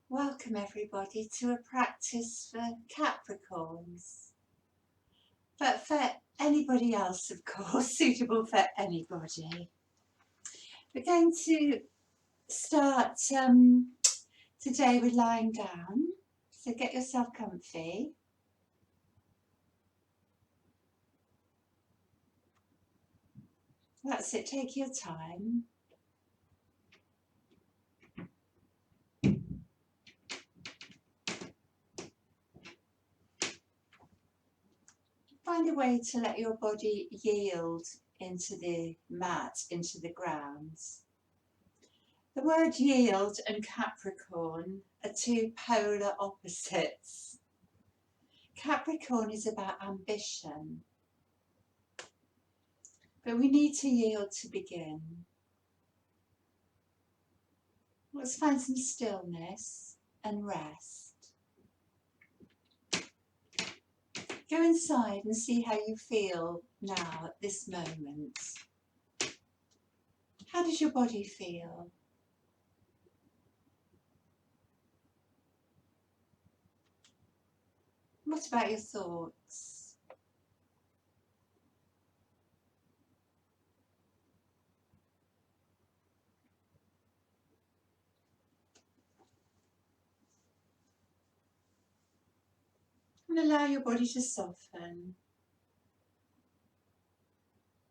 Welcome everybody to a practice for Capricorns, but for anybody else of course, suitable for anybody. We're going to start today with lying down, so get yourself comfy. That's it, take your time. Find a way to let your body yield into the mat, into the ground. The word yield and Capricorn are two polar opposites. Capricorn is about ambition, but we need to yield to begin. Let's find some stillness and rest. Go inside and see how you feel now at this moment. How does your body feel? What about your thoughts? And allow your body to soften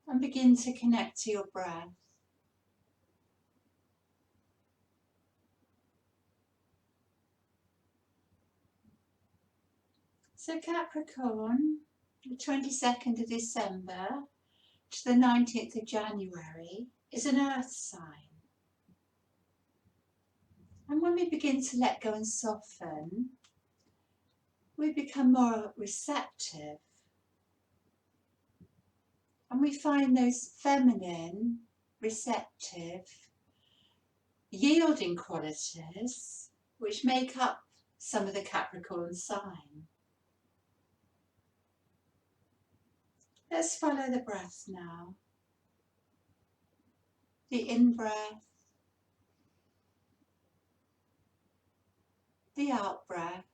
and begin to connect to your breath. So Capricorn, the 22nd of December to the 19th of January is an earth sign. And when we begin to let go and soften, we become more receptive. And we find those feminine, receptive, yielding qualities which make up some of the Capricorn sign. Let's follow the breath now. The in-breath, the out-breath.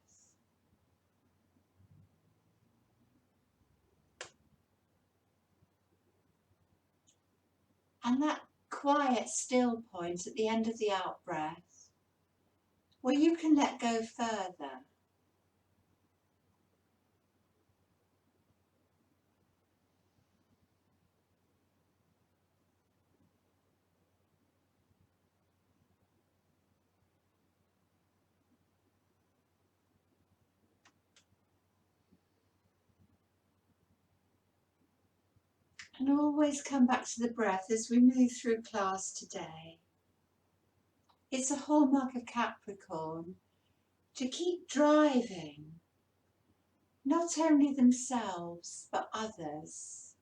And that quiet, still point at the end of the out-breath, where you can let go further. And always come back to the breath as we move through class today. It's a hallmark of Capricorn to keep driving not only themselves but others.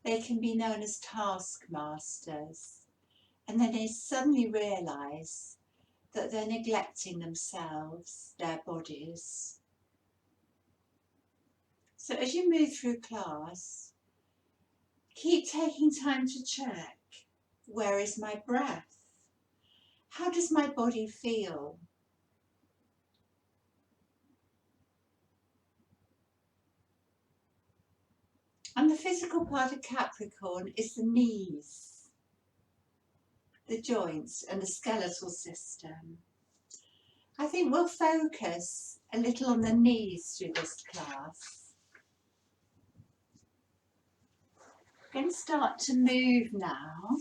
They can be known as taskmasters, and then they suddenly realise that they're neglecting themselves, their bodies. So as you move through class, keep taking time to check, where is my breath? How does my body feel? And the physical part of Capricorn is the knees, the joints and the skeletal system. I think we'll focus a little on the knees through this class. I'm going to start to move now.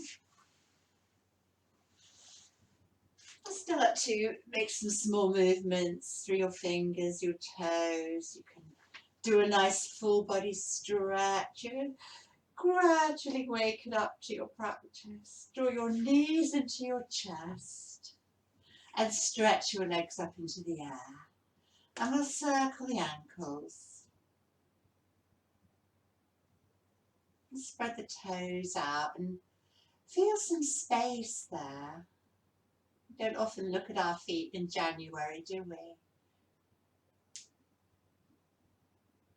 I'll start to make some small movements through your fingers, your toes. You can do a nice full body stretch. You can gradually waken up to your practice. Draw your knees into your chest and stretch your legs up into the air. And we'll circle the ankles. And spread the toes out and feel some space there. We don't often look at our feet in January, do we?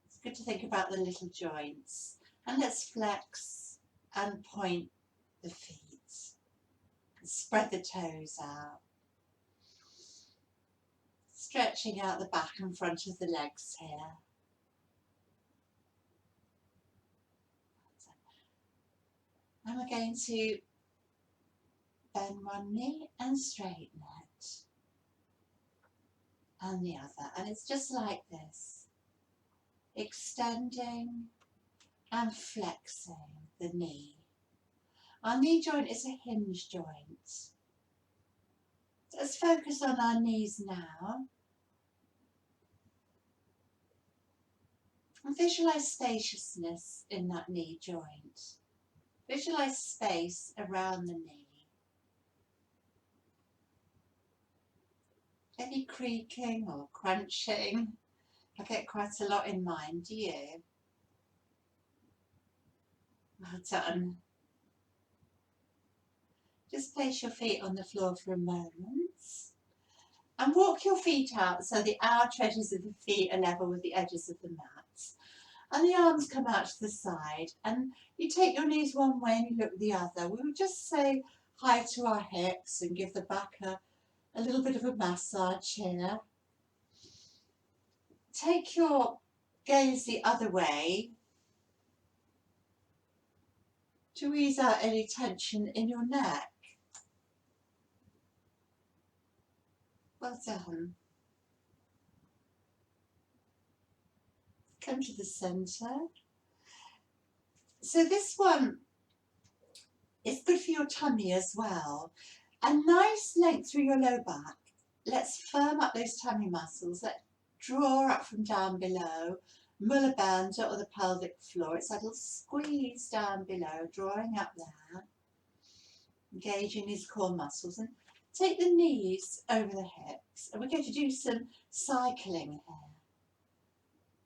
It's good to think about the little joints. And let's flex and point the feet. Spread the toes out. Stretching out the back and front of the legs here. And we're going to bend one knee and straighten it. And the other. And it's just like this. Extending and flexing the knee. Our knee joint is a hinge joint. Let's focus on our knees now. And visualize spaciousness in that knee joint. Visualize space around the knee. Any creaking or crunching? I get quite a lot in mine, do you? Well done. Just place your feet on the floor for a moment and walk your feet out so the outer edges of the feet are level with the edges of the mat. And the arms come out to the side and you take your knees one way and you look the other. We would just say hi to our hips and give the back a little bit of a massage here. Take your gaze the other way to ease out any tension in your neck. Well done. Come to the centre. So this one is good for your tummy as well. A nice length through your low back. Let's firm up those tummy muscles. Let's draw up from down below. Muller bandha or the pelvic floor. It's a little squeeze down below, drawing up there. Engaging these core muscles. And take the knees over the hips. And we're going to do some cycling here.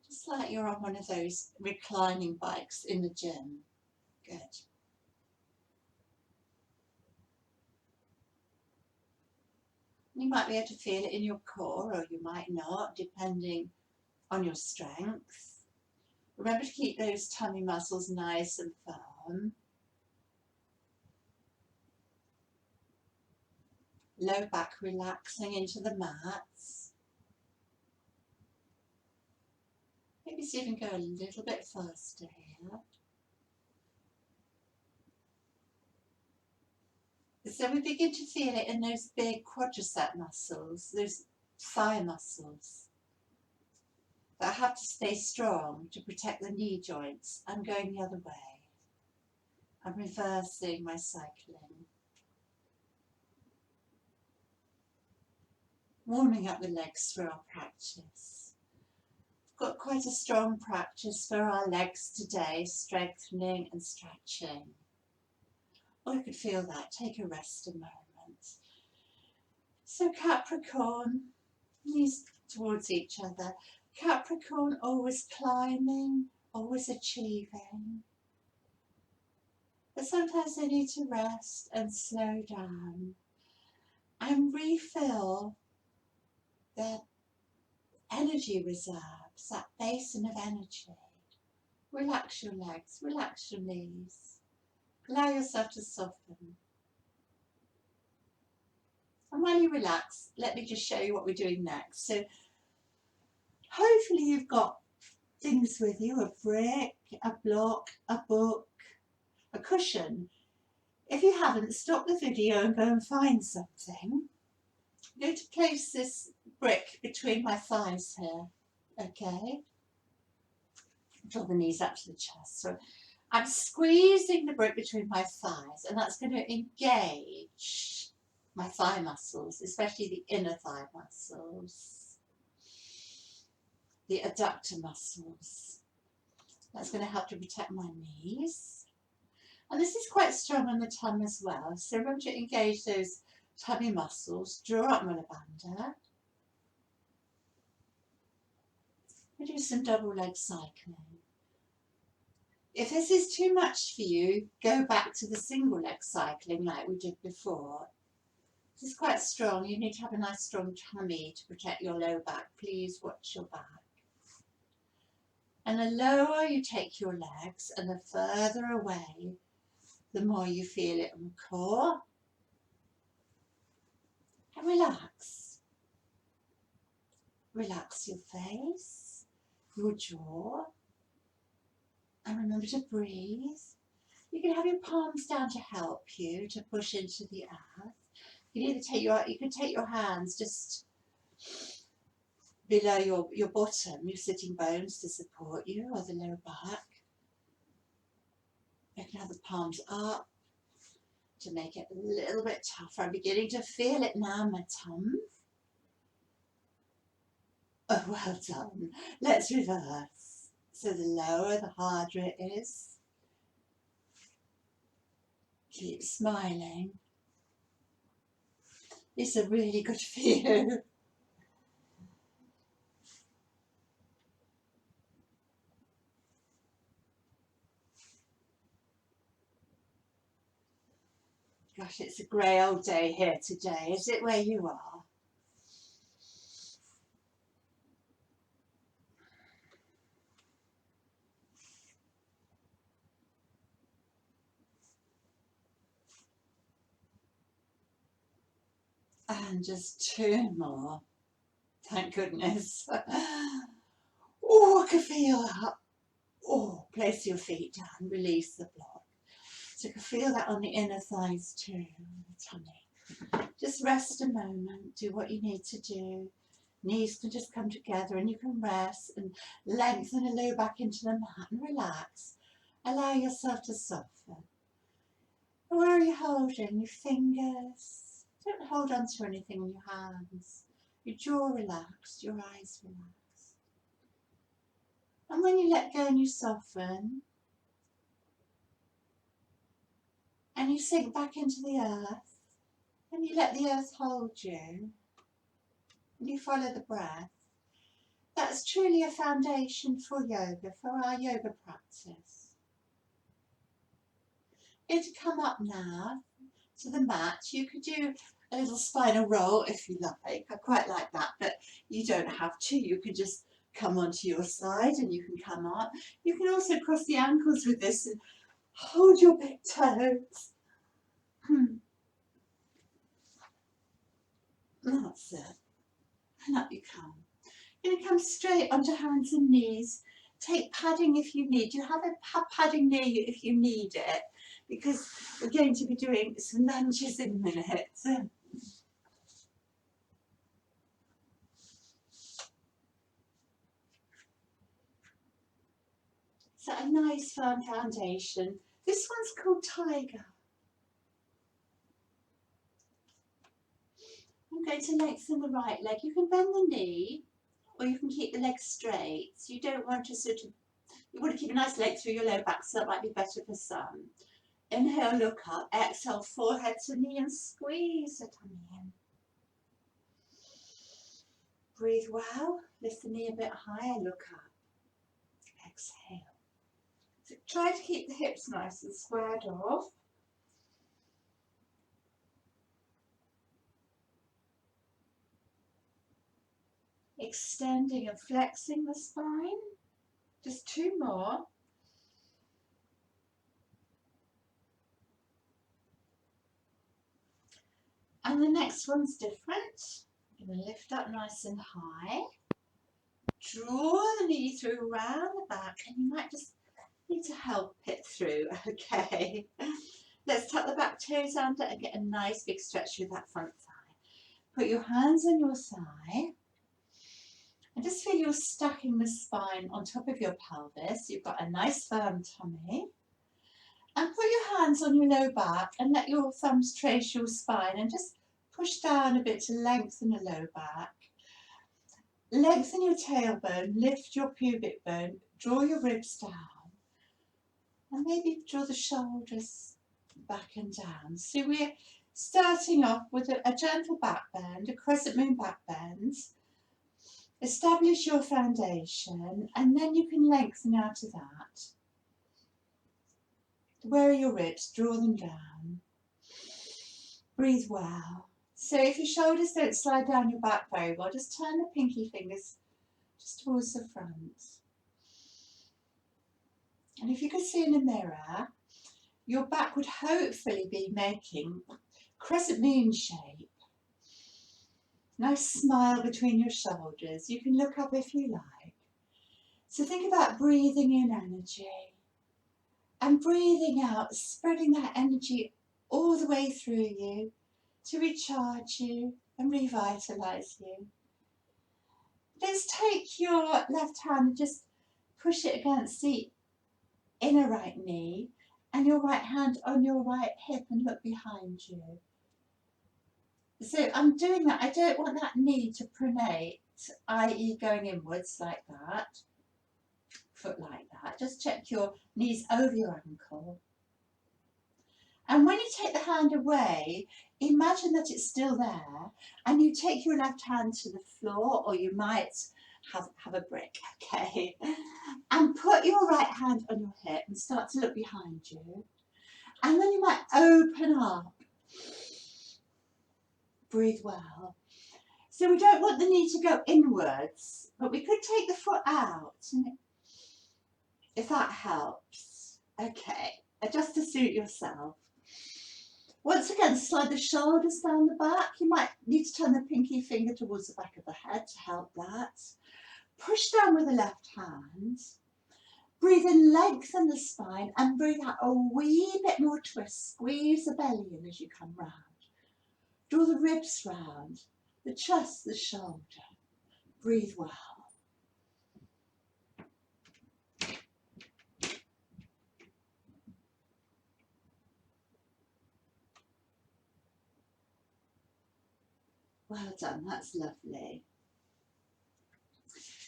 Just like you're on one of those reclining bikes in the gym. Good. You might be able to feel it in your core or you might not, depending on your strength. Remember to keep those tummy muscles nice and firm. Low back relaxing into the mats. Maybe see if you can go a little bit faster here. So we begin to feel it in those big quadricep muscles, those thigh muscles that have to stay strong to protect the knee joints. I'm going the other way. I'm reversing my cycling. Warming up the legs for our practice. We've got quite a strong practice for our legs today, strengthening and stretching. Or you could feel that. Take a rest a moment. So Capricorn, knees towards each other. Capricorn always climbing, always achieving. But sometimes they need to rest and slow down and refill their energy reserves, that basin of energy. Relax your legs, relax your knees. Allow yourself to soften. And while you relax, let me just show you what we're doing next. So hopefully you've got things with you, a brick, a block, a book, a cushion. If you haven't, stop the video and go and find something. I'm going to place this brick between my thighs here, okay? Draw the knees up to the chest. So I'm squeezing the brick between my thighs, and that's going to engage my thigh muscles, especially the inner thigh muscles, the adductor muscles. That's going to help to protect my knees. And this is quite strong on the tum as well. So remember to engage those tummy muscles, draw up Muller bandha. We do some double leg cycling. If this is too much for you, go back to the single leg cycling like we did before. This is quite strong. You need to have a nice strong tummy to protect your low back. Please watch your back. And the lower you take your legs and the further away, the more you feel it on the core. And relax. Relax your face, your jaw, and remember to breathe. You can have your palms down to help you to push into the earth. You can take your hands just below your bottom, your sitting bones to support you, or the lower back. You can have the palms up to make it a little bit tougher. I'm beginning to feel it now in my tum. Oh, well done. Let's reverse. So the lower, the harder it is. Keep smiling. It's a really good feel. Gosh, it's a grey old day here today. Is it where you are? And just 2 more. Thank goodness. Oh, I can feel that. Oh, place your feet down, release the block. So you can feel that on the inner thighs too, the tummy. Just rest a moment, do what you need to do. Knees can just come together and you can rest and lengthen the low back into the mat and relax. Allow yourself to soften. Where are you holding? Your fingers. Don't hold on to anything in your hands. Your jaw relaxed, your eyes relaxed. And when you let go and you soften, and you sink back into the earth, and you let the earth hold you, and you follow the breath, that's truly a foundation for yoga, for our yoga practice. You're to come up now to the mat. You could do a little spinal roll if you like. I quite like that, but you don't have to. You can just come onto your side and you can come up. You can also cross the ankles with this and hold your big toes. That's it. And up you come. You're going to come straight onto hands and knees. Take padding if you need. You have a padding near you if you need it, because we're going to be doing some lunges in a minute. So a nice firm foundation. This one's called Tiger. I'm going to lengthen the right leg. You can bend the knee or you can keep the leg straight. So you don't want to you want to keep a nice leg through your low back, so that might be better for some. Inhale, look up. Exhale, forehead to knee and squeeze the tummy in. Breathe well. Lift the knee a bit higher, look up. Exhale. So try to keep the hips nice and squared off. Extending and flexing the spine. Just 2 more. And the next one's different. I'm going to lift up nice and high. Draw the knee through around the back, and you might just need to help it through. Okay. Let's tuck the back toes under and get a nice big stretch through that front thigh. Put your hands on your thigh. And just feel you're stacking the spine on top of your pelvis. You've got a nice firm tummy. And put your hands on your low back and let your thumbs trace your spine and just push down a bit to lengthen the low back. Lengthen your tailbone, lift your pubic bone, draw your ribs down. And maybe draw the shoulders back and down. So we're starting off with a gentle back bend, a crescent moon back bend. Establish your foundation and then you can lengthen out of that. Where are your ribs? Draw them down. Breathe well. So if your shoulders don't slide down your back very well, just turn the pinky fingers just towards the front. And if you could see in a mirror, your back would hopefully be making crescent moon shape. Nice smile between your shoulders. You can look up if you like. So think about breathing in energy and breathing out, spreading that energy all the way through you to recharge you and revitalise you. Let's take your left hand and just push it against the inner right knee and your right hand on your right hip and look behind you. So I'm doing that. I don't want that knee to pronate, i.e. going inwards like that, foot like that. Just check your knees over your ankle. And when you take the hand away, imagine that it's still there and you take your left hand to the floor, or you might have a brick, okay? And put your right hand on your hip and start to look behind you. And then you might open up. Breathe well. So we don't want the knee to go inwards, but we could take the foot out, if that helps. Okay, just to suit yourself. Once again, slide the shoulders down the back. You might need to turn the pinky finger towards the back of the head to help that. Push down with the left hand. Breathe in, lengthen the spine, and breathe out a wee bit more twist. Squeeze the belly in as you come round. Draw the ribs round, the chest, the shoulder. Breathe well. Well done, that's lovely.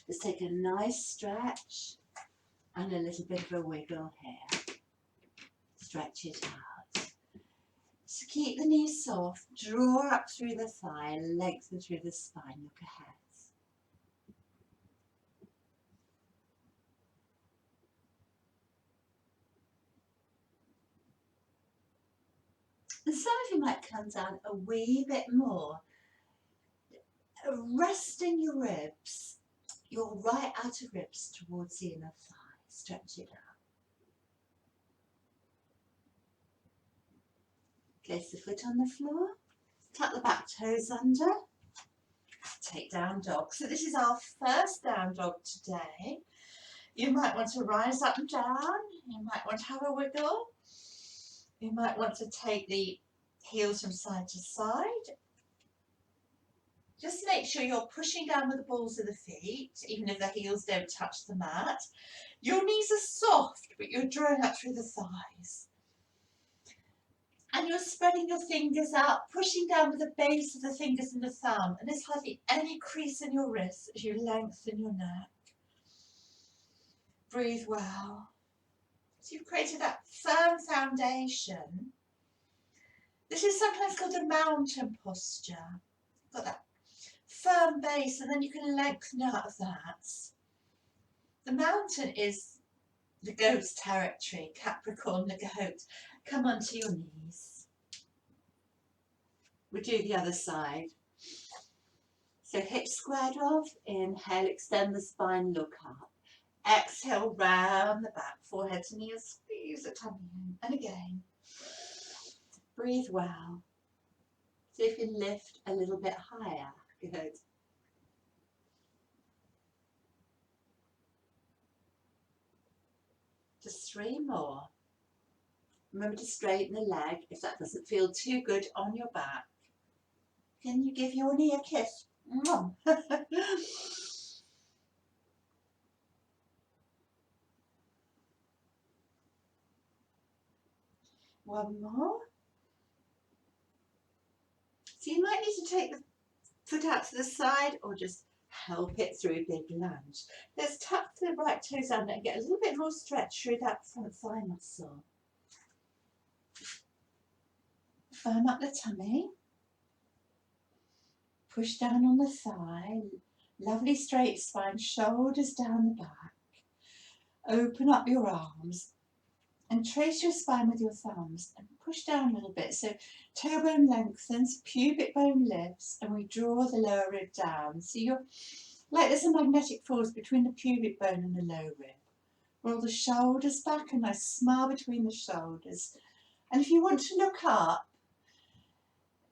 Let's take a nice stretch and a little bit of a wiggle here. Stretch it out. So keep the knees soft, draw up through the thigh, lengthen through the spine, look ahead. And some of you might come down a wee bit more, resting your ribs, your right outer ribs towards the inner thigh. Stretch it out. Place the foot on the floor, tuck the back toes under, take down dog. So this is our first down dog today. You might want to rise up and down, you might want to have a wiggle, you might want to take the heels from side to side. Just make sure you're pushing down with the balls of the feet, even if the heels don't touch the mat. Your knees are soft, but you're drawing up through the thighs. And you're spreading your fingers out, pushing down with the base of the fingers and the thumb. And there's hardly any crease in your wrists as you lengthen your neck. Breathe well. So you've created that firm foundation. This is sometimes called the mountain posture. Got that firm base, and then you can lengthen out of that. The mountain is the goat's territory, Capricorn, the goat. Come onto your knees. We'll do the other side. So hips squared off, inhale, extend the spine, look up. Exhale, round the back, forehead to knees, squeeze the tummy in. And again, breathe well. See if you can lift a little bit higher. Good. Just 3 more. Remember to straighten the leg if that doesn't feel too good on your back. Can you give your knee a kiss? One more. So you might need to take the foot out to the side or just help it through a big lunge. Let's tuck the right toes under and get a little bit more stretch through that front thigh muscle. Firm up the tummy. Push down on the thigh. Lovely straight spine, shoulders down the back. Open up your arms and trace your spine with your thumbs and push down a little bit. So tailbone lengthens, pubic bone lifts, and we draw the lower rib down. So you're like there's a magnetic force between the pubic bone and the low rib. Roll the shoulders back, a nice smile between the shoulders. And if you want to look up,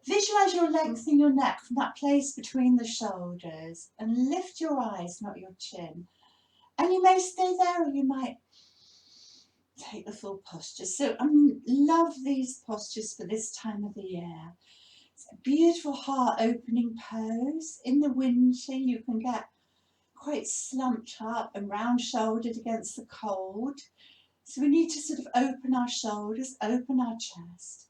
Visualise your length in your neck from that place between the shoulders and lift your eyes, not your chin. And you may stay there or you might take the full posture. So I love these postures for this time of the year. It's a beautiful heart opening pose. In the winter you can get quite slumped up and round shouldered against the cold. So we need to sort of open our shoulders, open our chest.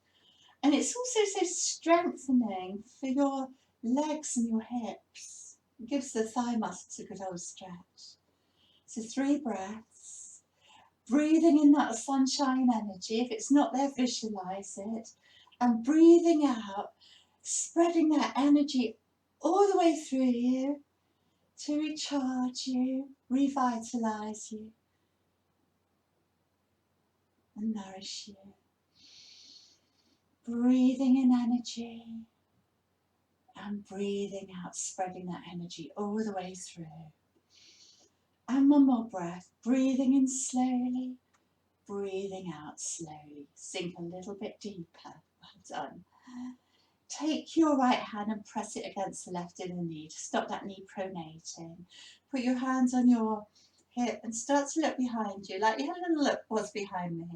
And it's also so strengthening for your legs and your hips. It gives the thigh muscles a good old stretch. So 3 breaths. Breathing in that sunshine energy. If it's not there, visualise it. And breathing out, spreading that energy all the way through you to recharge you, revitalise you, and nourish you. Breathing in energy and breathing out, spreading that energy all the way through. And one more breath, breathing in slowly, breathing out slowly. Sink a little bit deeper. Well done. Take your right hand and press it against the left inner knee to stop that knee pronating. Put your hands on your hip and start to look behind you, like you had a little look was behind me.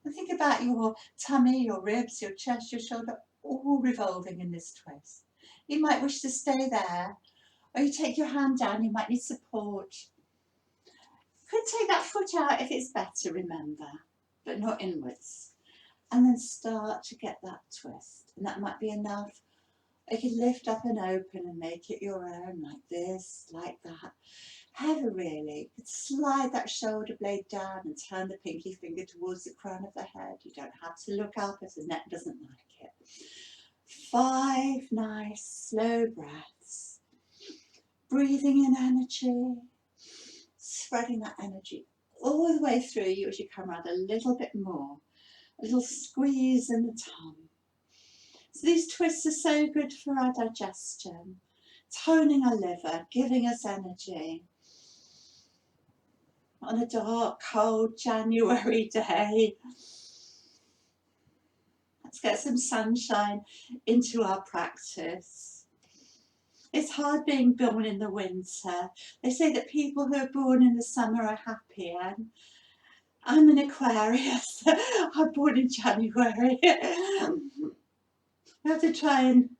And think about your tummy, your ribs, your chest, your shoulder, all revolving in this twist. You might wish to stay there, or you take your hand down, you might need support. You could take that foot out if it's better, remember, but not inwards. And then start to get that twist. And that might be enough. You can lift up and open and make it your own, like this, like that. However, really, you could slide that shoulder blade down and turn the pinky finger towards the crown of the head. You don't have to look up if the neck doesn't like it. 5 nice, slow breaths. Breathing in energy, spreading that energy all the way through you as you come around a little bit more. A little squeeze in the tongue. So these twists are so good for our digestion, toning our liver, giving us energy. On a dark, cold January day, let's get some sunshine into our practice. It's hard being born in the winter. They say that people who are born in the summer are happier. I'm an Aquarius. I'm born in January. We have to try and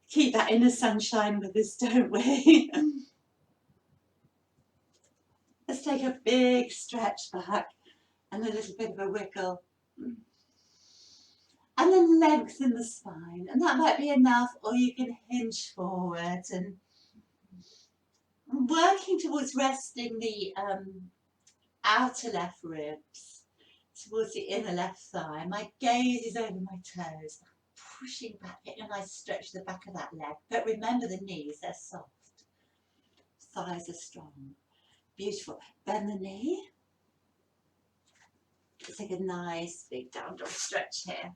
keep that inner sunshine with us, don't we? Let's take a big stretch back and a little bit of a wiggle. And then lengthen the spine. And that might be enough, or you can hinge forward and working towards resting the outer left ribs towards the inner left thigh. My gaze is over my toes, pushing back, getting a nice stretch to the back of that leg. But remember the knees, they're soft. Thighs are strong. Beautiful. Bend the knee. Let's take a nice big down dog stretch here.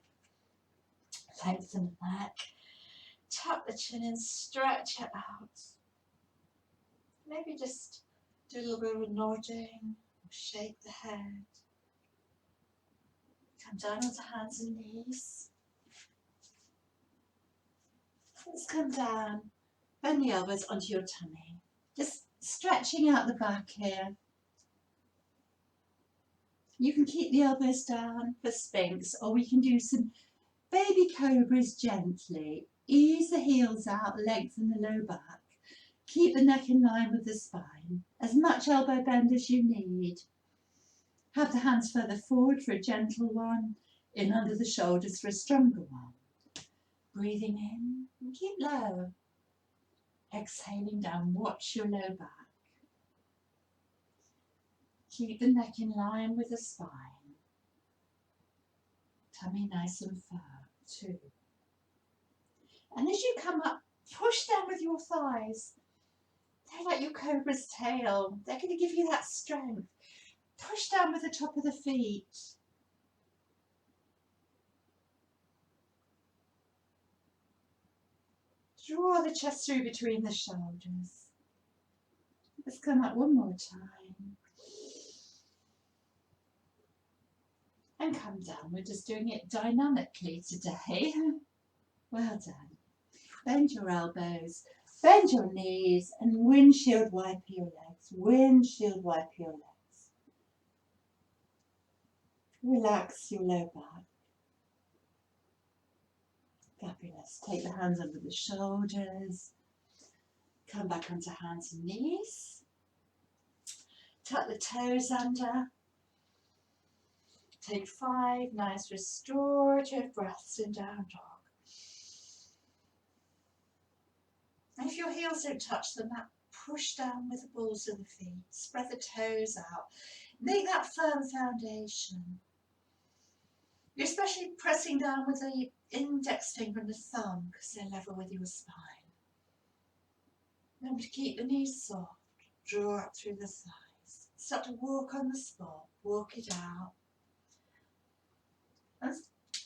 Lengthen the neck. Tuck the chin and stretch it out. Maybe just do a little bit of a nodding. Shake the head. Come down onto hands and knees. Let's come down. Bend the elbows onto your tummy. Just stretching out the back here. You can keep the elbows down for Sphinx, or we can do some baby cobras gently. Ease the heels out, lengthen the low back. Keep the neck in line with the spine. As much elbow bend as you need. Have the hands further forward for a gentle one, in under the shoulders for a stronger one. Breathing in, and keep low. Exhaling down, watch your low back. Keep the neck in line with the spine. Tummy nice and firm, 2. And as you come up, push down with your thighs. They're like your cobra's tail. They're going to give you that strength. Push down with the top of the feet. Draw the chest through between the shoulders. Let's come up one more time. And come down. We're just doing it dynamically today. Well done. Bend your elbows, bend your knees, and windshield wipe your legs. Windshield wipe your legs. Relax your low back. Fabulous. Take the hands under the shoulders. Come back onto hands and knees. Tuck the toes under. Take 5 nice restorative breaths in down dog. And if your heels don't touch the mat, push down with the balls of the feet. Spread the toes out. Make that firm foundation. You're especially pressing down with the index finger and the thumb because they're level with your spine. Remember to keep the knees soft. Draw up through the thighs. Start to walk on the spot. Walk it out. And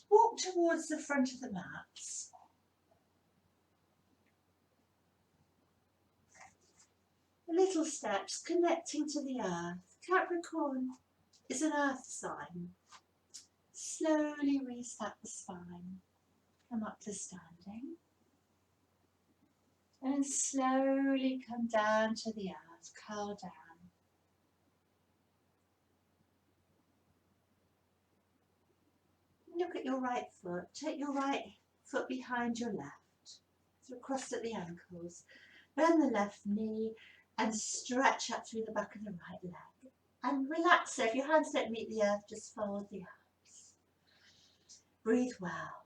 walk towards the front of the mats. Little steps connecting to the earth. Capricorn is an earth sign. Slowly reset the spine. Come up to standing. And slowly come down to the earth. Curl down. Look at your right foot. Take your right foot behind your left. So crossed at the ankles. Bend the left knee and stretch up through the back of the right leg. And relax there. If your hands don't meet the earth, just fold the arms. Breathe well.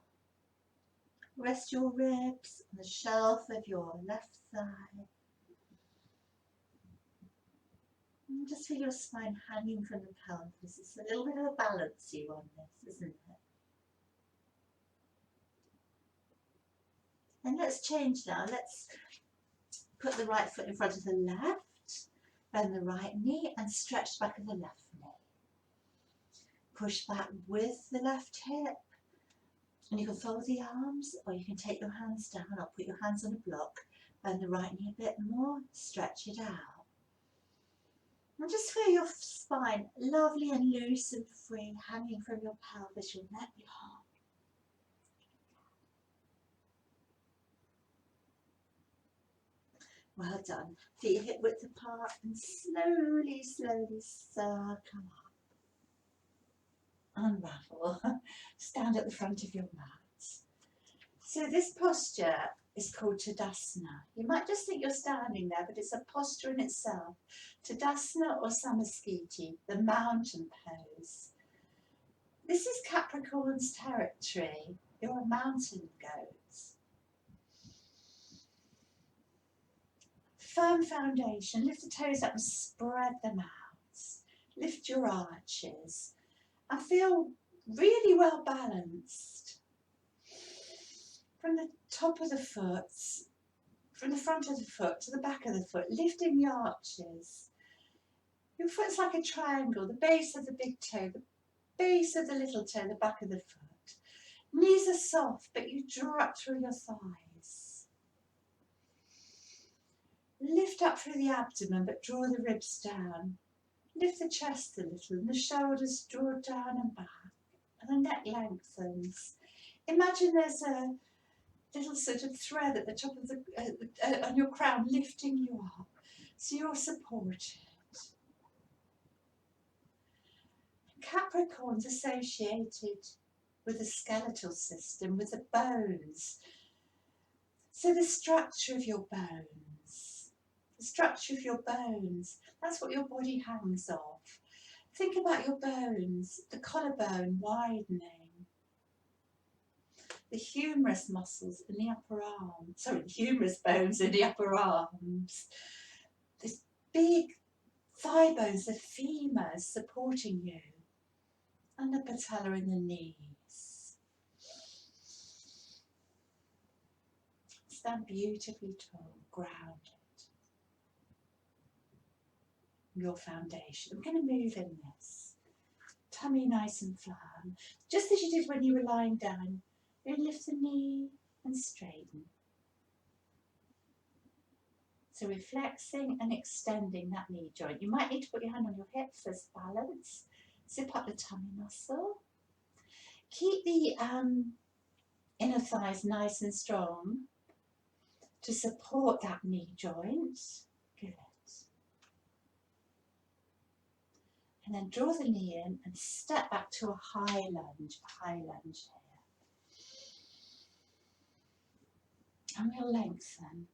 Rest your ribs on the shelf of your left thigh. And just feel your spine hanging from the pelvis. It's a little bit of a balance you on this, isn't it? And let's change now. Let's put the right foot in front of the left, bend the right knee and stretch the back of the left knee. Push back with the left hip. And you can fold the arms or you can take your hands down or put your hands on a block. Bend the right knee a bit more, stretch it out. And just feel your spine lovely and loose and free, hanging from your pelvis, your neck, your heart. Well done. Feet hip width apart and slowly, slowly circle up. Unravel. Stand at the front of your mat. So this posture is called Tadasana. You might just think you're standing there, but it's a posture in itself. Tadasana or Samaskiti, the mountain pose. This is Capricorn's territory. You're a mountain goat. Firm foundation. Lift the toes up and spread them out. Lift your arches. And feel really well balanced. From the top of the foot, from the front of the foot to the back of the foot, lifting the arches. Your foot's like a triangle, the base of the big toe, the base of the little toe, the back of the foot. Knees are soft, but you draw up through your thighs. Lift up through the abdomen, but draw the ribs down. Lift the chest a little and the shoulders draw down and back and the neck lengthens. Imagine there's a little sort of thread at the top of the on your crown lifting you up so you're supported. Capricorn's associated with the skeletal system, with the bones. So the structure of your bones. The structure of your bones, that's what your body hangs off. Think about your bones, the collarbone widening, the humerus muscles in the upper arm, sorry, the humerus bones in the upper arms, this big thigh bones, the femurs supporting you, and the patella in the knees. Stand beautifully tall, grounded. Your foundation. I'm going to move in this. Tummy nice and firm. Just as you did when you were lying down. You lift the knee and straighten. So we're flexing and extending that knee joint. You might need to put your hand on your hips as balance. Zip up the tummy muscle. Keep the inner thighs nice and strong to support that knee joint. Good. And then draw the knee in and step back to a high lunge here. And we'll lengthen.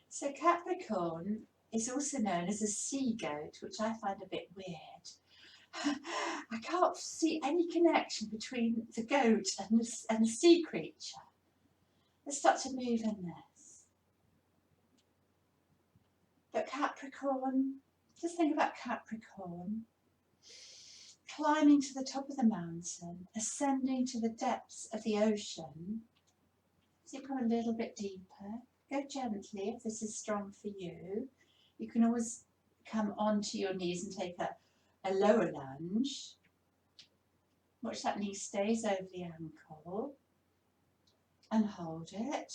So Capricorn is also known as a sea goat, which I find a bit weird. I can't see any connection between the goat and the sea creature. Let's start to move in this. But Capricorn, just think about Capricorn climbing to the top of the mountain, ascending to the depths of the ocean. So you come a little bit deeper. Go gently if this is strong for you. You can always come onto your knees and take a lower lunge. Watch that knee stays over the ankle and hold it.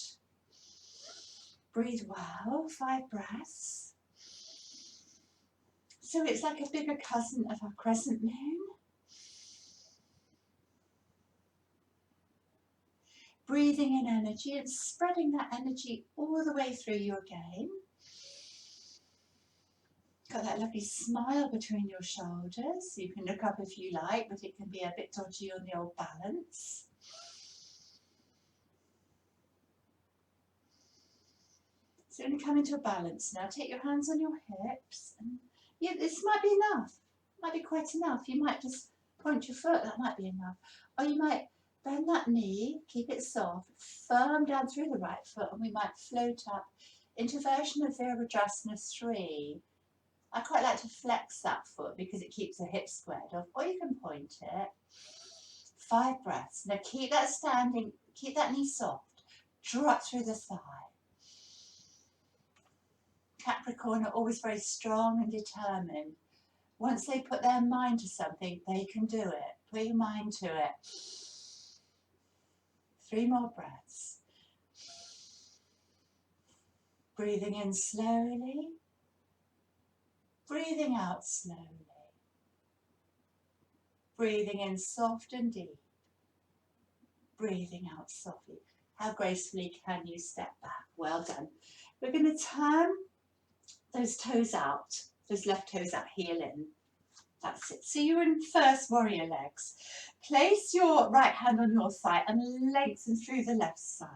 Breathe well, 5 breaths. So it's like a bigger cousin of our crescent moon. Breathing in energy and spreading that energy all the way through you again. Got that lovely smile between your shoulders. You can look up if you like, but it can be a bit dodgy on the old balance. So you're going to come into a balance now. Take your hands on your hips. And yeah, this might be enough. Might be quite enough. You might just point your foot. That might be enough. Or you might bend that knee, keep it soft, firm down through the right foot, and we might float up into version of Virabhadrasana 3. I quite like to flex that foot because it keeps the hips squared off, or you can point it. 5 breaths. Now keep that standing, keep that knee soft, drop through the thigh. Capricorn are always very strong and determined. Once they put their mind to something, they can do it. Put your mind to it. 3 more breaths. Breathing in slowly. Breathing out slowly. Breathing in soft and deep. Breathing out softly. How gracefully can you step back? Well done. We're going to turn those toes out, those left toes out, heel in. That's it. So you're in first warrior legs. Place your right hand on your thigh and lengthen through the left side.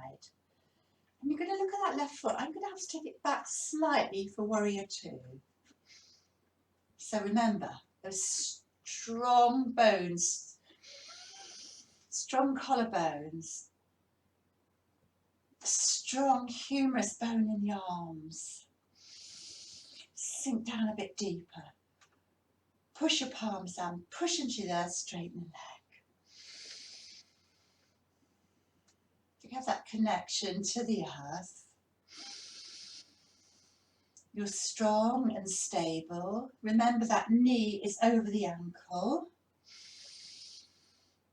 And you're going to look at that left foot. I'm going to have to take it back slightly for warrior 2. So remember, those strong bones, strong collarbones, strong humerus bone in the arms. Sink down a bit deeper. Push your palms down, push into the earth, straighten the leg. You have that connection to the earth. You're strong and stable. Remember that knee is over the ankle.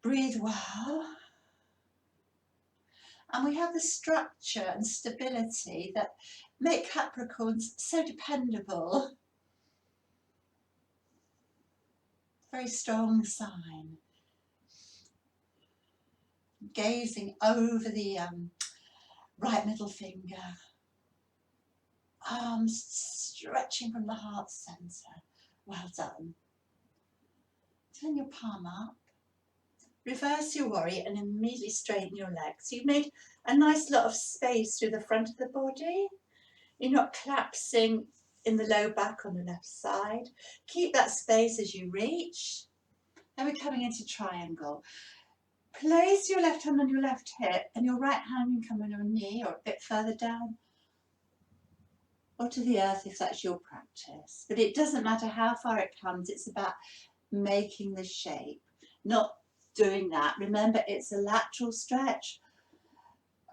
Breathe well. And we have the structure and stability that make Capricorns so dependable. Very strong sign. Gazing over the right middle finger. Arms stretching from the heart centre. Well done. Turn your palm up. Reverse your warrior and immediately straighten your legs. You've made a nice lot of space through the front of the body. You're not collapsing in the low back on the left side. Keep that space as you reach. And we're coming into triangle. Place your left hand on your left hip and your right hand can come on your knee or a bit further down or to the earth if that's your practice. But it doesn't matter how far it comes, it's about making the shape, not doing that. Remember, it's a lateral stretch.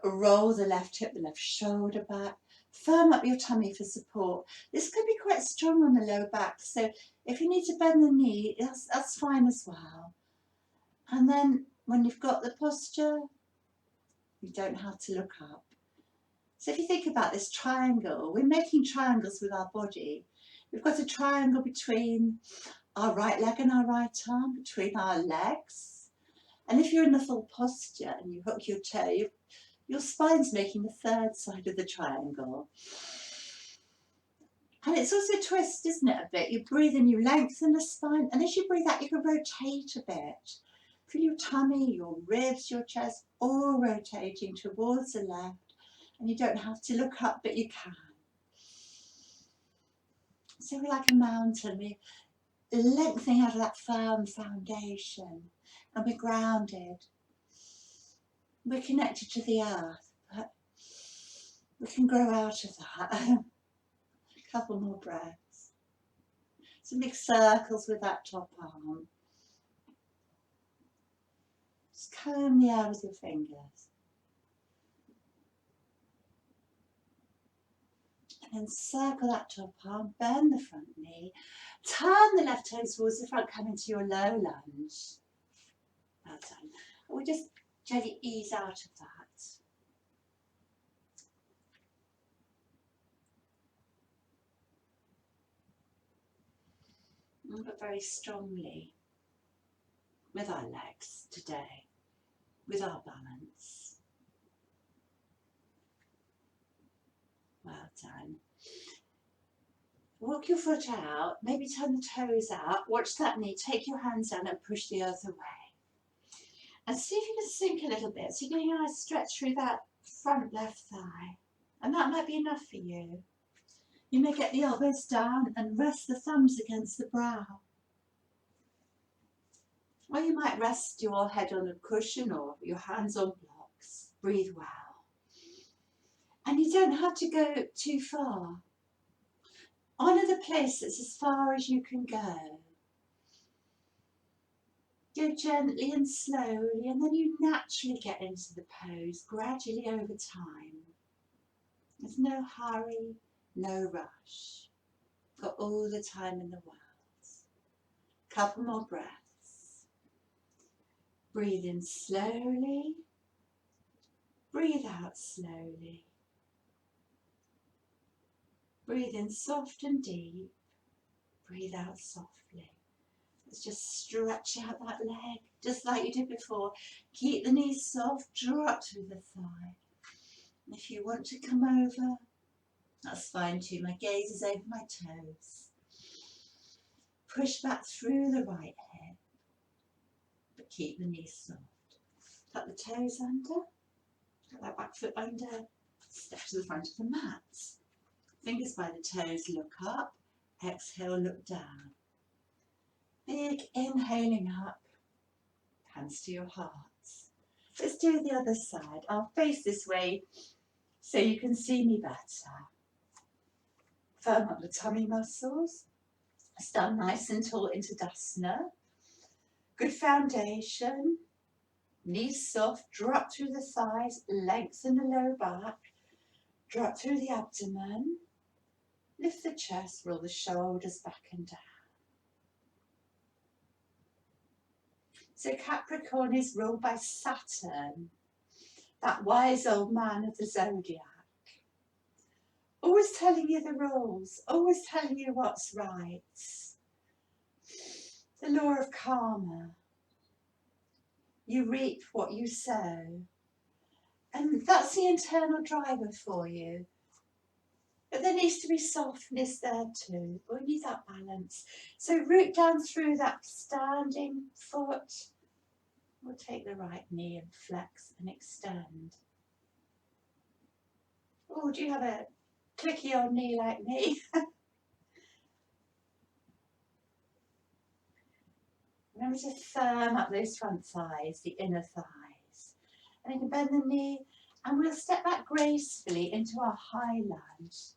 Roll the left hip, the left shoulder back. Firm up your tummy for support. This could be quite strong on the low back, so if you need to bend the knee, that's fine as well. And then when you've got the posture, you don't have to look up. So if you think about this triangle, we're making triangles with our body. We've got a triangle between our right leg and our right arm between our legs. And if you're in the full posture and you hook your toe, your spine's making the third side of the triangle. And it's also a twist, isn't it, a bit? You breathe in, you lengthen the spine, and as you breathe out, you can rotate a bit. Feel your tummy, your ribs, your chest, all rotating towards the left. And you don't have to look up, but you can. So we're like a mountain. We're lengthening out of that firm foundation. And we're grounded. We're connected to the earth, but we can grow out of that. A couple more breaths. Some big circles with that top arm. Just comb the air with your fingers. And then circle that top arm, bend the front knee, turn the left toes towards the front, come into your low lunge. Well done. And we just gently ease out of that. But very strongly with our legs today, with our balance. Well done. Walk your foot out, maybe turn the toes out, watch that knee, take your hands down and push the earth away. And see if you can sink a little bit. So you're getting a nice stretch through that front left thigh. And that might be enough for you. You may get the elbows down and rest the thumbs against the brow. Or you might rest your head on a cushion or your hands on blocks. Breathe well. And you don't have to go too far. Honour the place that's as far as you can go. Go gently and slowly, and then you naturally get into the pose, gradually over time. There's no hurry, no rush. Got all the time in the world. Couple more breaths. Breathe in slowly. Breathe out slowly. Breathe in soft and deep. Breathe out softly. Let's just stretch out that leg, just like you did before. Keep the knees soft, drop through the thigh. And if you want to come over, that's fine too. My gaze is over my toes. Push back through the right hip, but keep the knees soft. Tuck the toes under, tuck that back foot under, step to the front of the mat. Fingers by the toes, look up, exhale, look down. Big inhaling up, hands to your heart. Let's do the other side. I'll face this way so you can see me better. Firm up the tummy muscles. Stand nice and tall into Tadasana. Good foundation. Knees soft, drop through the thighs, lengthen the lower back. Drop through the abdomen. Lift the chest, roll the shoulders back and down. So Capricorn is ruled by Saturn, that wise old man of the zodiac. Always telling you the rules, always telling you what's right. The law of karma. You reap what you sow. And that's the internal driver for you. But there needs to be softness there too. We need that balance. So root down through that standing foot. We'll take the right knee and flex and extend. Oh, do you have a clicky old knee like me? Remember to firm up those front thighs, the inner thighs. And you can bend the knee and we'll step back gracefully into our high lunge.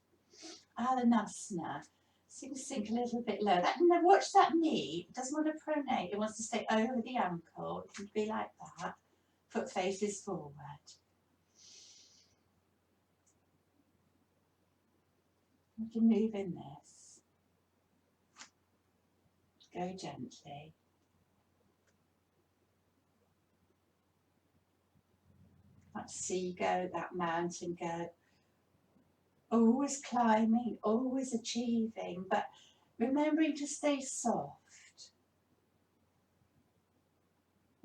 Adhanasana. So you can sink a little bit low. Watch that knee. It doesn't want to pronate. It wants to stay over the ankle. It can be like that. Foot faces forward. You can move in this. Go gently. That sea go, that mountain go. Always climbing, always achieving, but remembering to stay soft.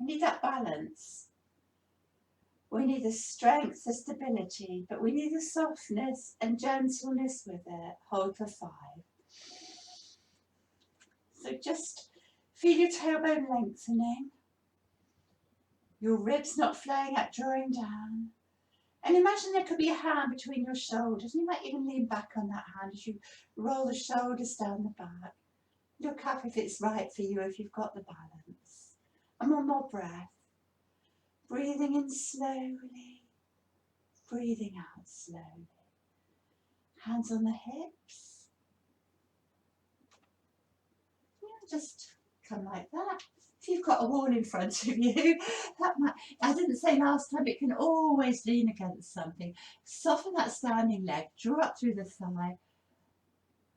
We need that balance. We need the strength, the stability, but we need the softness and gentleness with it. Hold for 5. So just feel your tailbone lengthening, your ribs not flowing out, drawing down. And imagine there could be a hand between your shoulders. And you might even lean back on that hand as you roll the shoulders down the back. Look up if it's right for you, if you've got the balance. And one more breath. Breathing in slowly, breathing out slowly. Hands on the hips. Yeah, just come like that. If you've got a wall in front of you, that might, I didn't say last time, it can always lean against something. Soften that standing leg, draw up through the thigh,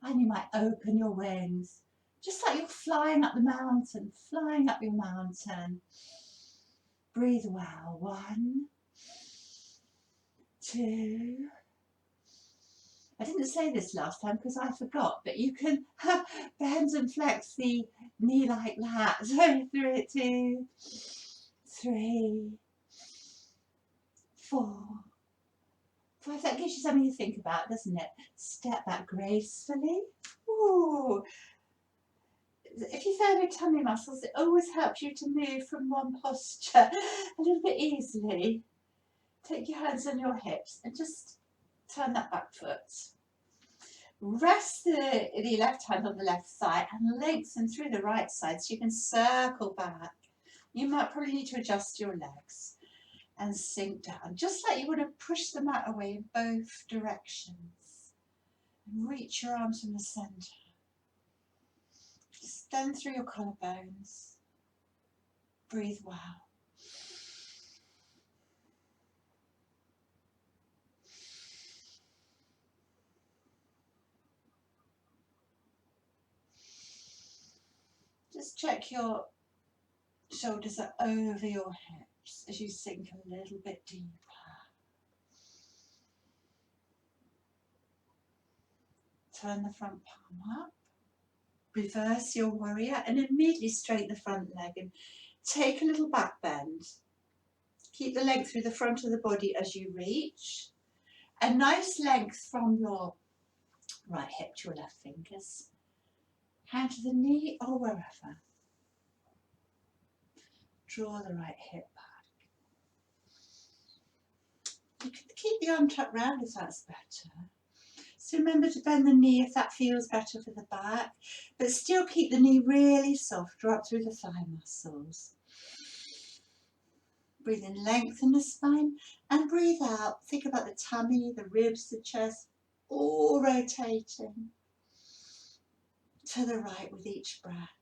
and you might open your wings. Just like you're flying up the mountain, flying up your mountain. Breathe well. 1, 2. I didn't say this last time because I forgot, but you can bend and flex the knee like that. So 2, 3, 4, 5. That gives you something to think about, doesn't it? Step back gracefully. Ooh. If you feel your tummy muscles, it always helps you to move from one posture a little bit easily. Take your hands on your hips and just turn that back foot. Rest the left hand on the left side and lengthen through the right side so you can circle back. You might probably need to adjust your legs and sink down, just like you want to push the mat away in both directions. And reach your arms from the centre. Extend through your collarbones. Breathe well. Just check your shoulders are over your hips as you sink a little bit deeper. Turn the front palm up. Reverse your warrior and immediately straighten the front leg and take a little back bend. Keep the length through the front of the body as you reach. A nice length from your right hip to your left fingers. Hand to the knee or wherever. Draw the right hip back. You can keep the arm tucked round if that's better. So remember to bend the knee if that feels better for the back, but still keep the knee really soft, draw up through the thigh muscles. Breathe in, lengthen the spine, and breathe out. Think about the tummy, the ribs, the chest, all rotating to the right with each breath.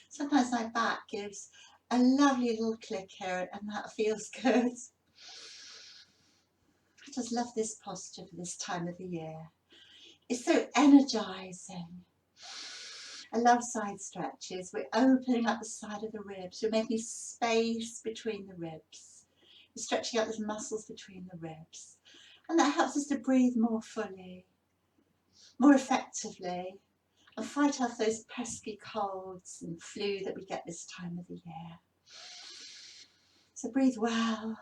Sometimes my back gives a lovely little click here, and that feels good. I just love this posture for this time of the year. It's so energizing. I love side stretches. We're opening up the side of the ribs. We're making space between the ribs. We're stretching out those muscles between the ribs. And that helps us to breathe more fully, more effectively, and fight off those pesky colds and flu that we get this time of the year. So breathe well.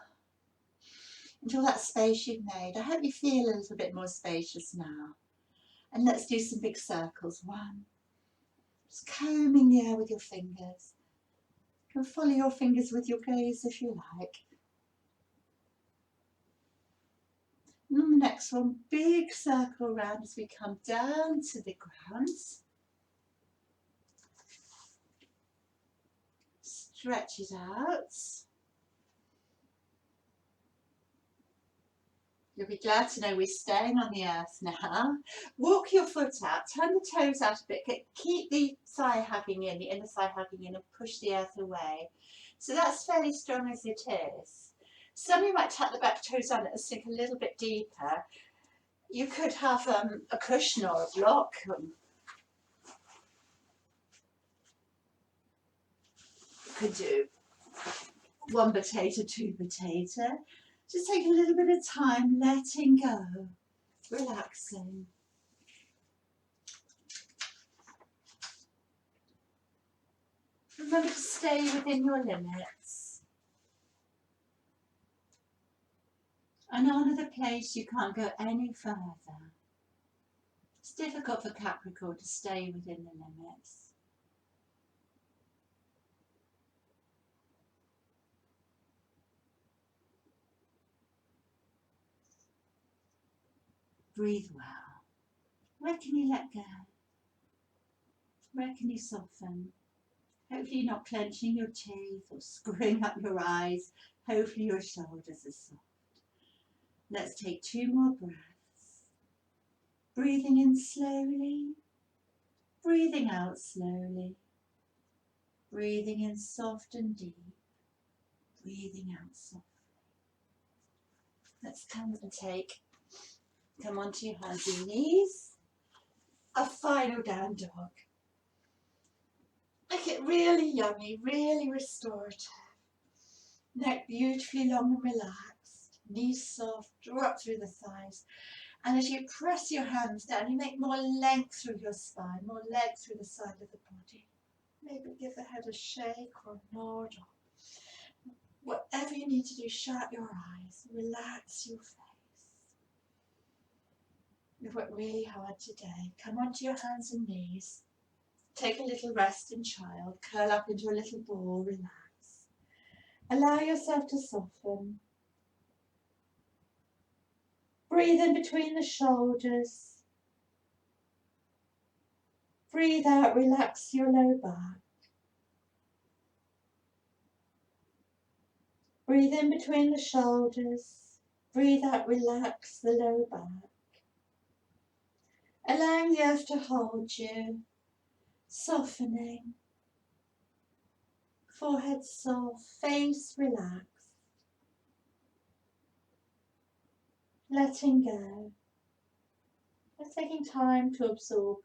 Into that space you've made. I hope you feel a little bit more spacious now. And let's do some big circles. 1. Just combing the air with your fingers. You can follow your fingers with your gaze if you like. And on the next one, big circle round as we come down to the ground. Stretch it out. You'll be glad to know we're staying on the earth now. Walk your foot out, turn the toes out a bit, keep the thigh hugging in, the inner thigh hugging in, and push the earth away. So that's fairly strong as it is. Some of you might tap the back toes on and sink a little bit deeper. You could have a cushion or a block. You could do 1 potato, 2 potato. Just take a little bit of time, letting go, relaxing. Remember to stay within your limits. And honour the place you can't go any further. It's difficult for Capricorn to stay within the limits. Breathe well. Where can you let go? Where can you soften? Hopefully you're not clenching your teeth or screwing up your eyes. Hopefully your shoulders are soft. Let's take 2 more breaths. Breathing in slowly. Breathing out slowly. Breathing in soft and deep. Breathing out softly. Let's come onto your hands and knees. A final down dog. Make it really yummy, really restorative. Neck beautifully long and relaxed. Knees soft, draw up through the thighs. And as you press your hands down, you make more length through your spine, more length through the side of the body. Maybe give the head a shake or a nod, or whatever you need to do. Shut your eyes, relax your face. You've worked really hard today. Come onto your hands and knees. Take a little rest in child. Curl up into a little ball, relax. Allow yourself to soften. Breathe in between the shoulders. Breathe out, relax your low back. Breathe in between the shoulders. Breathe out, relax the low back. Allowing the earth to hold you. Softening. Forehead soft, face relaxed. Letting go. And taking time to absorb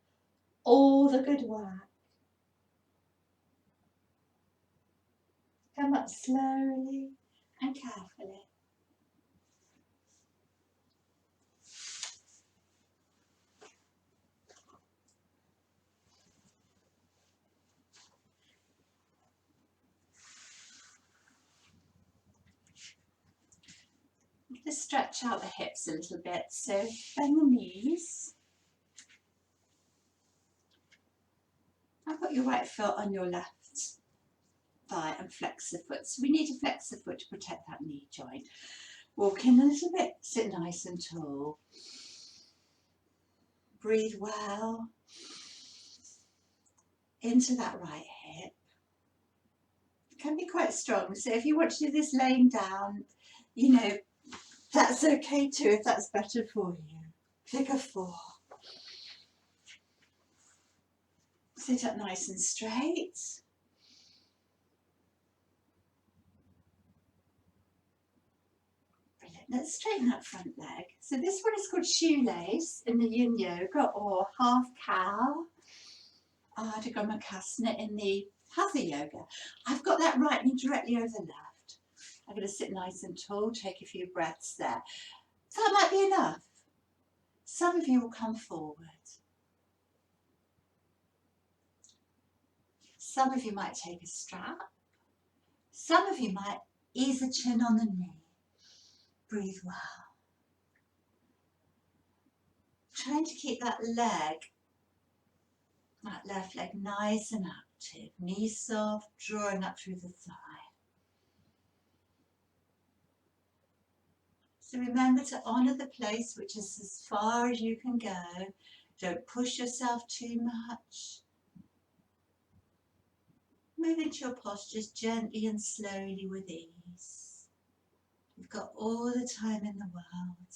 all the good work. Come up slowly and carefully. Just stretch out the hips a little bit, so bend the knees. Now put your right foot on your left thigh and flex the foot. So we need to flex the foot to protect that knee joint. Walk in a little bit, sit nice and tall. Breathe well into that right hip. It can be quite strong, so if you want to do this laying down, you know, that's okay too if that's better for you. Figure 4. Sit up nice and straight. Brilliant. Let's straighten that front leg. So this one is called shoelace in the yin yoga, or half cow, Ardha Brahmakasana in the hatha yoga. I've got that right knee directly over the left. I'm going to sit nice and tall, take a few breaths there. That might be enough. Some of you will come forward. Some of you might take a strap. Some of you might ease a chin on the knee. Breathe well. Trying to keep that left leg nice and active. Knees soft, drawing up through the thigh. So remember to honour the place which is as far as you can go. Don't push yourself too much. Move into your postures gently and slowly with ease. You've got all the time in the world.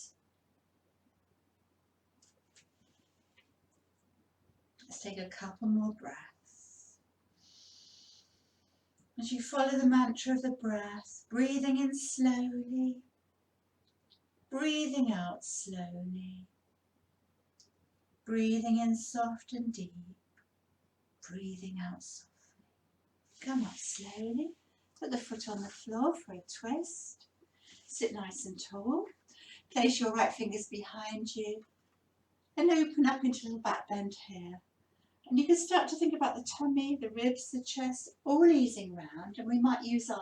Let's take a couple more breaths. As you follow the mantra of the breath, breathing in slowly, breathing out slowly, breathing in soft and deep, breathing out softly. Come up slowly, put the foot on the floor for a twist, sit nice and tall, place your right fingers behind you and open up into a little back bend here. And you can start to think about the tummy, the ribs, the chest, all easing round. And we might use our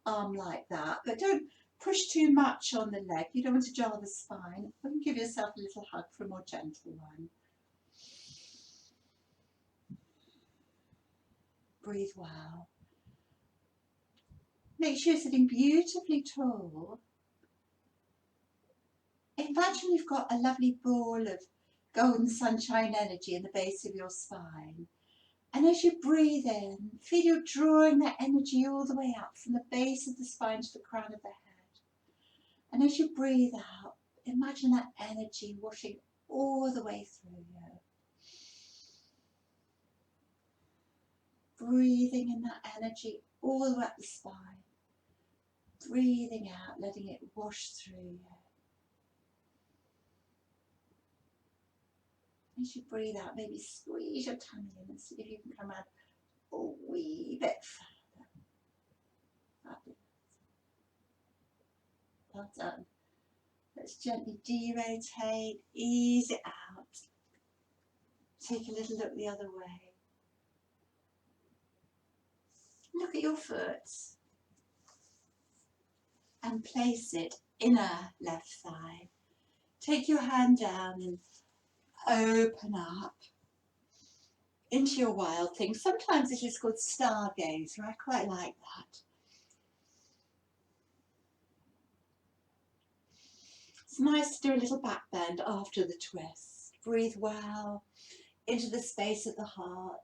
arm like that, but don't push too much on the leg. You don't want to jar the spine. You can give yourself a little hug for a more gentle one. Breathe well. Make sure you're sitting beautifully tall. Imagine you've got a lovely ball of golden sunshine energy in the base of your spine. And as you breathe in, feel you're drawing that energy all the way up from the base of the spine to the crown of the head. And as you breathe out, imagine that energy washing all the way through you. Breathing in that energy all the way up the spine. Breathing out, letting it wash through you. As you breathe out, maybe squeeze your tummy in and see if you can come out a wee bit further. Fabulous. Well done. Let's gently derotate, ease it out. Take a little look the other way. Look at your foot and place it inner left thigh. Take your hand down and open up into your wild thing. Sometimes it is called stargazer. I quite like that. It's nice to do a little back bend after the twist. Breathe well into the space at the heart.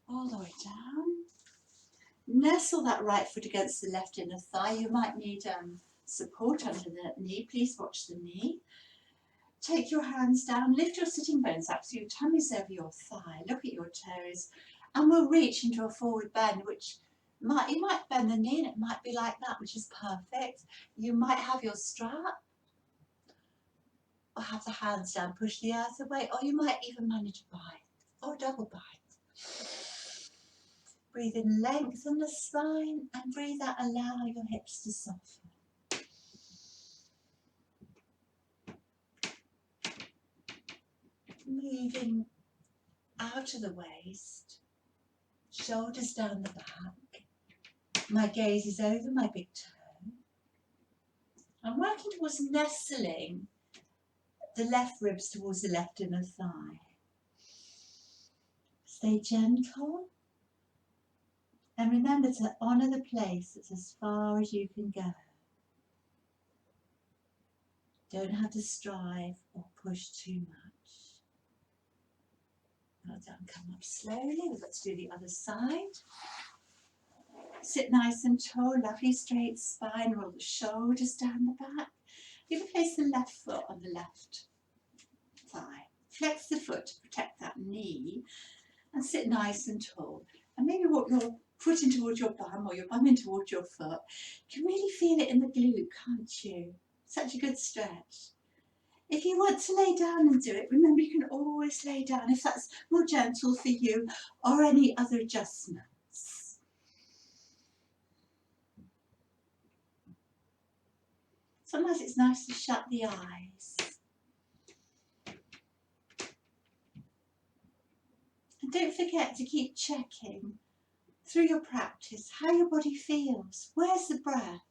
All the way down. Nestle that right foot against the left inner thigh. You might need support under the knee. Please watch the knee. Take your hands down, lift your sitting bones up so your tummy's over your thigh. Look at your toes, and we'll reach into a forward bend, which you might bend the knee and it might be like that, which is perfect. You might have your strap, or have the hands down, push the earth away, or you might even manage a bind, or a double bind. Breathe in, lengthen the spine, and breathe out, allow your hips to soften. Moving out of the waist, shoulders down the back. My gaze is over my big toe. I'm working towards nestling the left ribs towards the left inner thigh. Stay gentle. And remember to honour the place that's as far as you can go. Don't have to strive or push too much. Well done. Come up slowly. We've got to do the other side. Sit nice and tall, lovely straight spine. Roll the shoulders down the back. You can place the left foot on the left thigh. Flex the foot to protect that knee and sit nice and tall. And maybe walk your foot in towards your bum or your bum in towards your foot. You can really feel it in the glute, can't you? Such a good stretch. If you want to lay down and do it, remember you can always lay down if that's more gentle for you, or any other adjustments. Sometimes it's nice to shut the eyes. And don't forget to keep checking through your practice how your body feels. Where's the breath?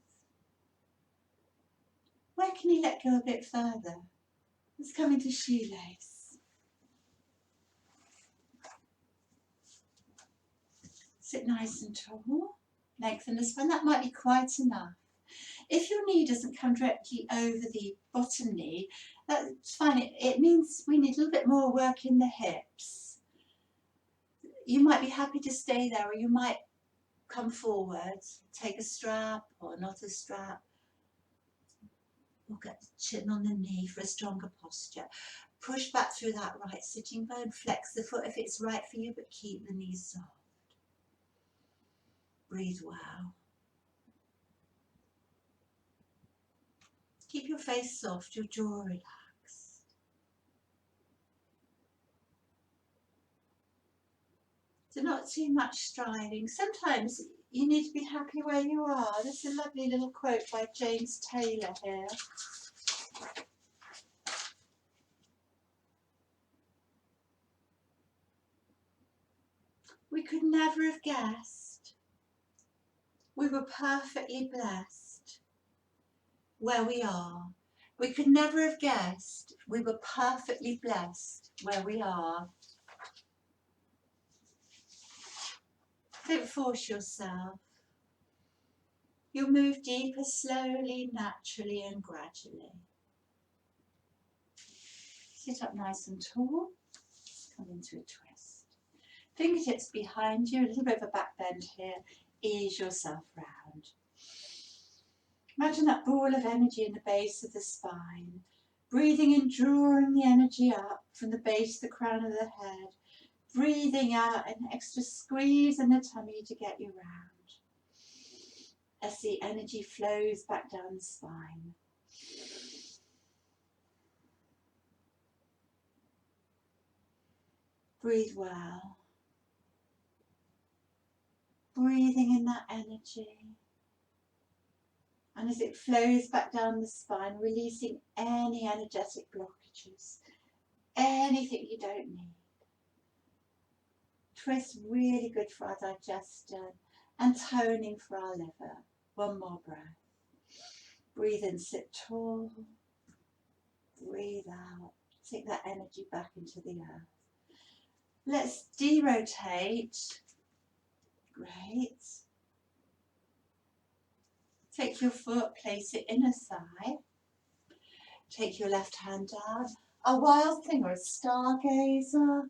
Where can you let go a bit further? Let's come into shoelace. Sit nice and tall. Lengthen the spine. That might be quite enough. If your knee doesn't come directly over the bottom knee, that's fine. It means we need a little bit more work in the hips. You might be happy to stay there, or you might come forward, take a strap or not a strap. Or get the chin on the knee for a stronger posture. Push back through that right sitting bone. Flex the foot if it's right for you, but keep the knees soft. Breathe well. Keep your face soft, your jaw relaxed. So not too much striving. Sometimes you need to be happy where you are. There's a lovely little quote by James Taylor here. We could never have guessed we were perfectly blessed where we are. We could never have guessed we were perfectly blessed where we are. Don't force yourself. You'll move deeper slowly, naturally and gradually. Sit up nice and tall. Come into a twist. Fingertips behind you, a little bit of a back bend here. Ease yourself round. Imagine that ball of energy in the base of the spine. Breathing in, drawing the energy up from the base to the crown of the head. Breathing out, an extra squeeze in the tummy to get you round. As the energy flows back down the spine. Breathe well. Breathing in that energy. And as it flows back down the spine, releasing any energetic blockages, anything you don't need. Twist, really good for our digestion and toning for our liver. One more breath. Breathe in, sit tall. Breathe out. Take that energy back into the earth. Let's derotate. Great. Take your foot, place it inner thigh. Take your left hand down. A wild thing or a stargazer.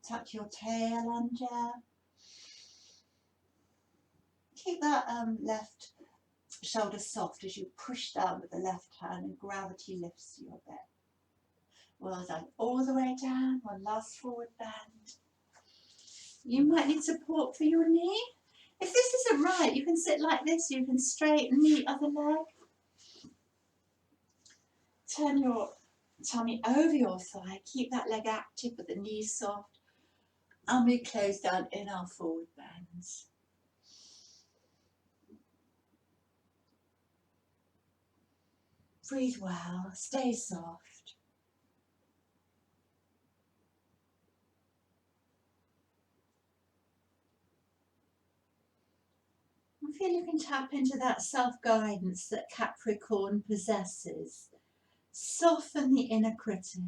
Tuck your tail under. Keep that left shoulder soft as you push down with the left hand and gravity lifts you a bit. Well done. All the way down. One last forward bend. You might need support for your knee. If this isn't right, you can sit like this. You can straighten the other leg. Turn your tummy over your thigh. Keep that leg active but the knees soft. And we close down in our forward bends. Breathe well. Stay soft. I feel you can tap into that self-guidance that Capricorn possesses. Soften the inner critic.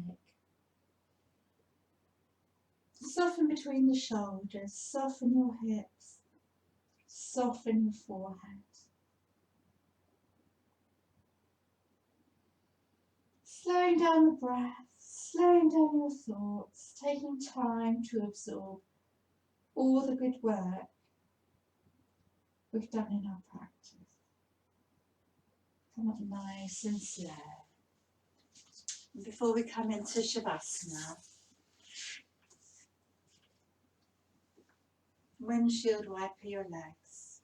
Soften between the shoulders. Soften your hips. Soften your forehead. Slowing down the breath. Slowing down your thoughts. Taking time to absorb all the good work we've done in our practice. Come up nice and slow. And before we come into Shavasana, windshield wiper your legs.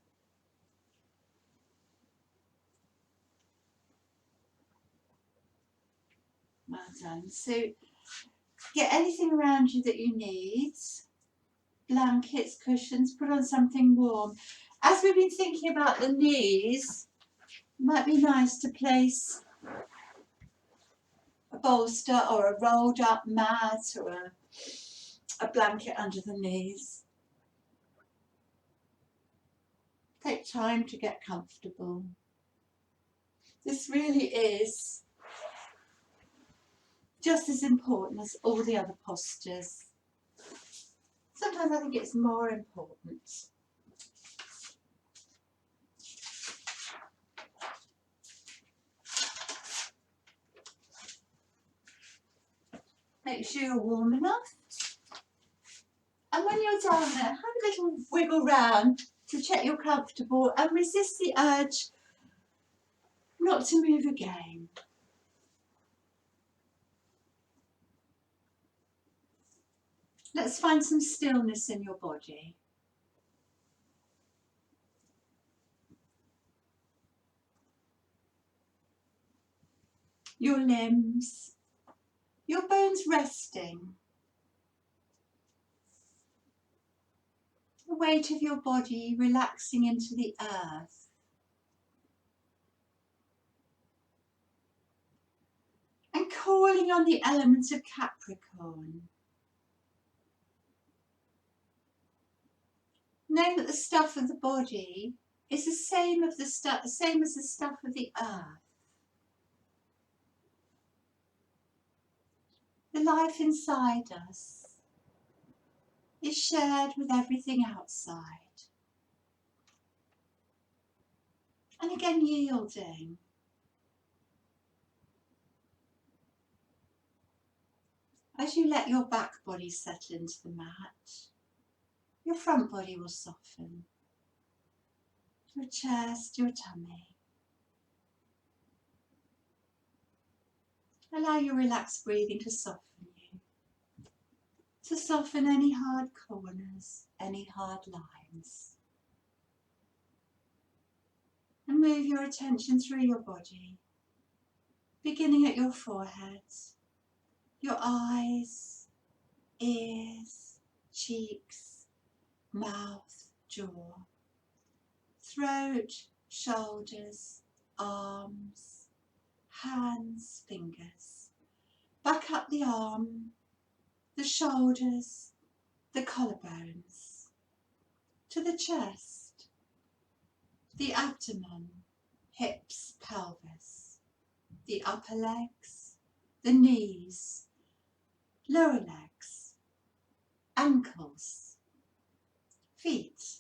Well done. So get anything around you that you need. Blankets, cushions, put on something warm. As we've been thinking about the knees, it might be nice to place a bolster or a rolled up mat or a blanket under the knees. Take time to get comfortable. This really is just as important as all the other postures. Sometimes I think it's more important. Make sure you're warm enough. And when you're down there, have a little wiggle round to check you're comfortable and resist the urge not to move again. Let's find some stillness in your body. Your limbs, your bones resting, the weight of your body relaxing into the earth. And calling on the element of Capricorn. Know that the stuff of the body is the same as the stuff of the earth. The life inside us is shared with everything outside. And again, yielding. As you let your back body settle into the mat, your front body will soften. Your chest, your tummy. Allow your relaxed breathing to soften you. To soften any hard corners, any hard lines. And move your attention through your body, beginning at your forehead, your eyes, ears, cheeks, mouth, jaw, throat, shoulders, arms, hands, fingers, back up the arm, the shoulders, the collarbones, to the chest, the abdomen, hips, pelvis, the upper legs, the knees, lower legs, ankles, feet,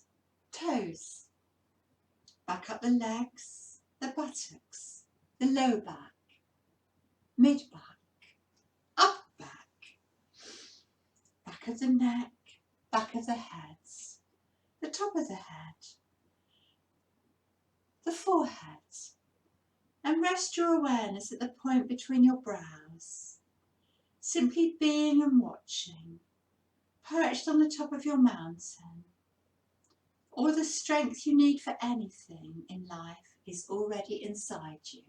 toes, back up the legs, the buttocks, the low back, mid back, up back, back of the neck, back of the head, the top of the head, the forehead, and rest your awareness at the point between your brows, simply being and watching, perched on the top of your mountain. All the strength you need for anything in life is already inside you.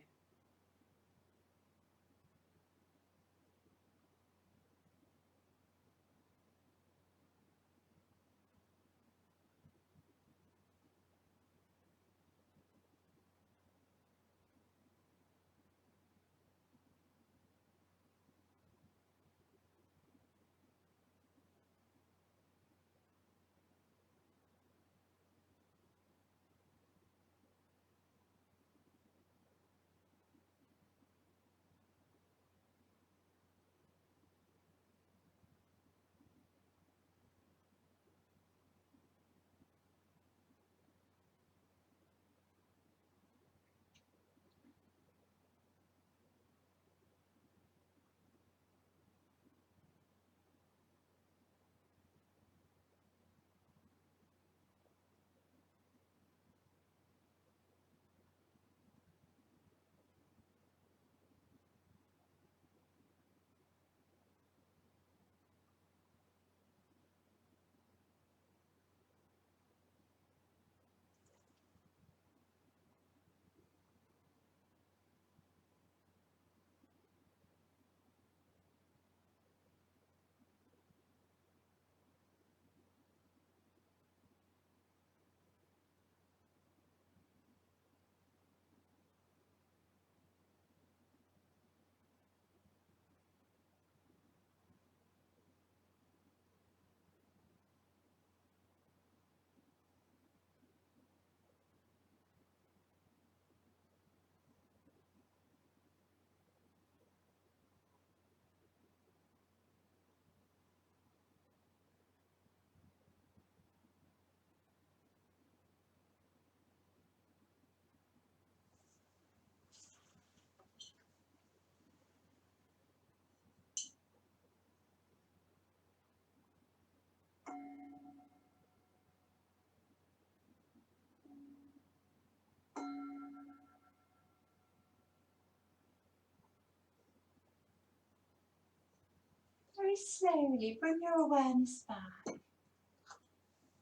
Very slowly bring your awareness back.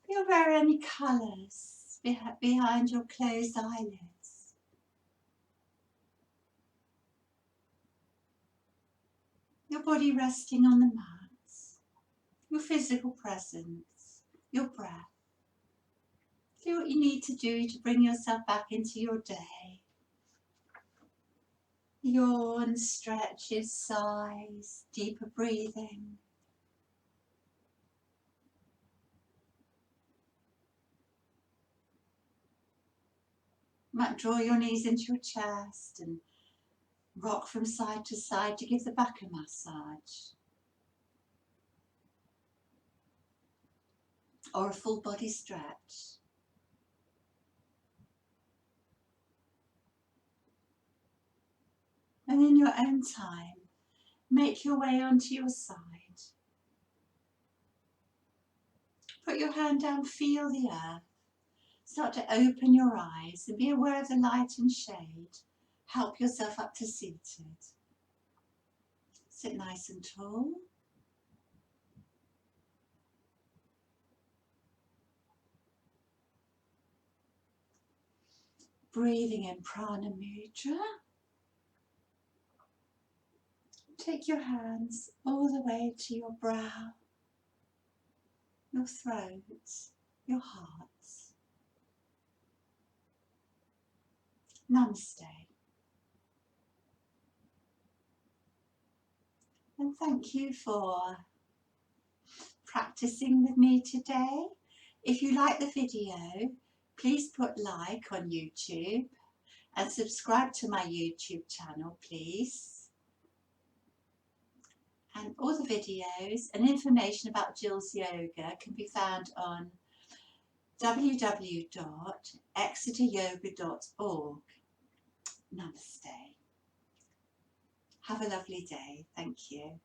Feel there are any colours behind your closed eyelids. Your body resting on the mat, your physical presence, your breath. Do what you need to do to bring yourself back into your day. Yawn, stretches, sighs, deeper breathing. You might draw your knees into your chest and rock from side to side to give the back a massage. Or a full body stretch. And in your own time, make your way onto your side. Put your hand down, feel the earth. Start to open your eyes and be aware of the light and shade. Help yourself up to seated. Sit nice and tall. Breathing in prana mudra. Take your hands all the way to your brow, your throat, your heart. Namaste. And thank you for practicing with me today. If you like the video, please put like on YouTube and subscribe to my YouTube channel, please. And all the videos and information about Jill's Yoga can be found on www.exeteryoga.org. Namaste. Have a lovely day. Thank you.